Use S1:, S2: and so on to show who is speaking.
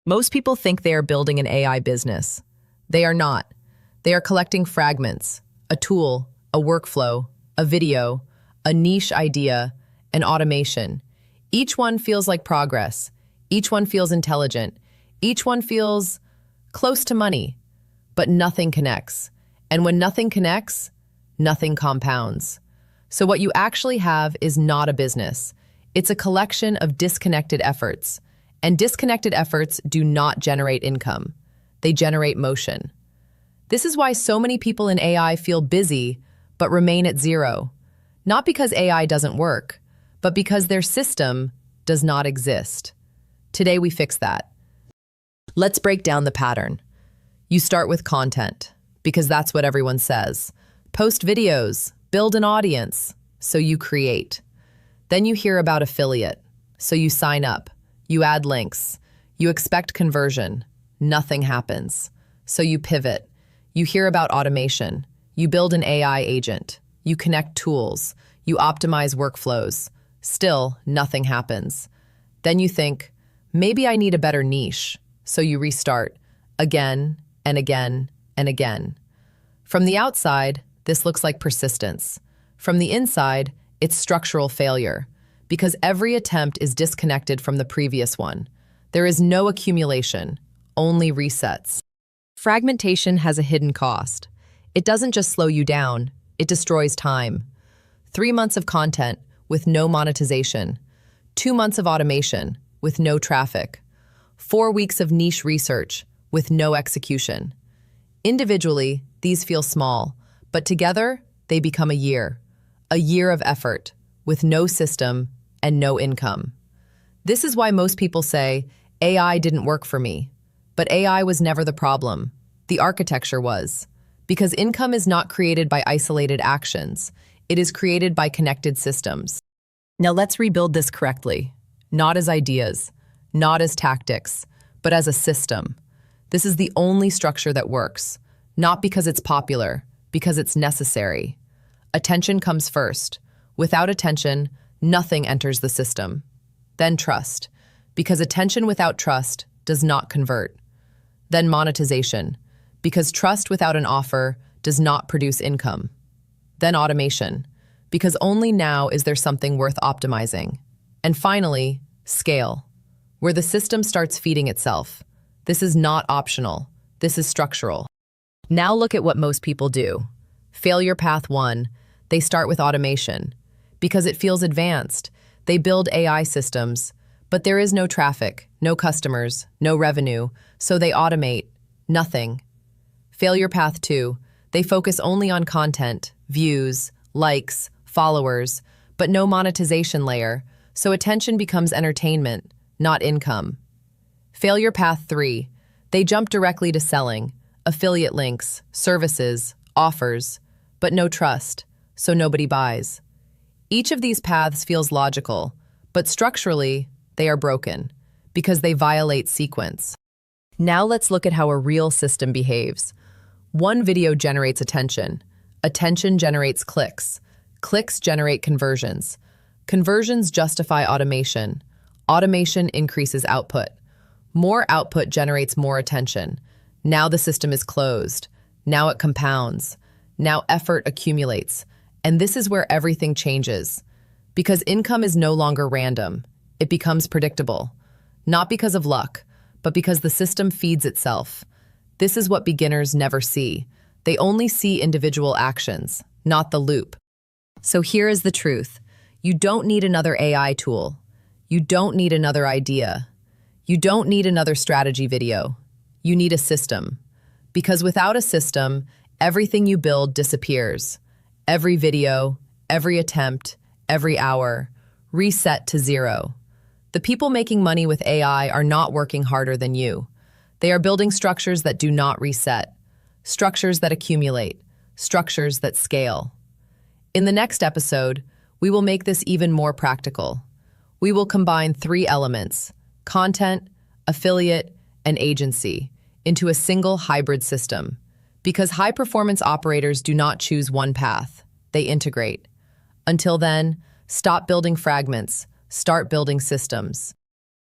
S1: Most people think they are building an AI business. They are not. They are collecting fragments, a tool, a workflow, a video, a niche idea, an automation. Each one feels like progress. Each one feels intelligent. Each one feels close to money, but nothing connects. And when nothing connects, nothing compounds. So what you actually have is not a business. It's a collection of disconnected efforts. And disconnected efforts do not generate income. They generate motion. This is why so many people in AI feel busy, but remain at zero. Not because AI doesn't work, but because their system does not exist. Today we fix that. Let's break down the pattern. You start with content, because that's what everyone says. Post videos, build an audience, so you create. Then you hear about affiliate, so you sign up. You add links. You expect conversion. Nothing happens. So you pivot. You hear about automation. You build an AI agent. You connect tools. You optimize workflows. Still, nothing happens. Then you think, maybe I need a better niche. So you restart again and again and again. From the outside, this looks like persistence. From the inside, it's structural failure, because every attempt is disconnected from the previous one. There is no accumulation, only resets. Fragmentation has a hidden cost. It doesn't just slow you down, it destroys time. 3 months of content with no monetization. 2 months of automation with no traffic. 4 weeks of niche research with no execution. Individually, these feel small, but together, they become a year. A year of effort, with no system and no income. This is why most people say, AI didn't work for me. But AI was never the problem. The architecture was. Because income is not created by isolated actions. It is created by connected systems. Now let's rebuild this correctly. Not as ideas, not as tactics, but as a system. This is the only structure that works. Not because it's popular, because it's necessary. Attention comes first. Without attention, nothing enters the system. Then trust, because attention without trust does not convert. Then monetization, because trust without an offer does not produce income. Then automation, because only now is there something worth optimizing. And finally, scale, where the system starts feeding itself. This is not optional. This is structural. Now look at what most people do. Failure path 1, they start with automation. Because it feels advanced, they build AI systems, but there is no traffic, no customers, no revenue, so they automate nothing. Failure path 2, they focus only on content, views, likes, followers, but no monetization layer, so attention becomes entertainment, not income. Failure path 3, they jump directly to selling, affiliate links, services, offers, but no trust, so nobody buys. Each of these paths feels logical, but structurally, they are broken, because they violate sequence. Now let's look at how a real system behaves. One video generates attention. Attention generates clicks. Clicks generate conversions. Conversions justify automation. Automation increases output. More output generates more attention. Now the system is closed. Now it compounds. Now effort accumulates. And this is where everything changes. Because income is no longer random. It becomes predictable. Not because of luck, but because the system feeds itself. This is what beginners never see. They only see individual actions, not the loop. So here is the truth. You don't need another AI tool. You don't need another idea. You don't need another strategy video. You need a system. Because without a system, everything you build disappears. Every video, every attempt, every hour, reset to zero. The people making money with AI are not working harder than you. They are building structures that do not reset, structures that accumulate, structures that scale. In the next episode, we will make this even more practical. We will combine 3 elements, content, affiliate, and agency, into a single hybrid system. Because high-performance operators do not choose one path, they integrate. Until then, stop building fragments, start building systems.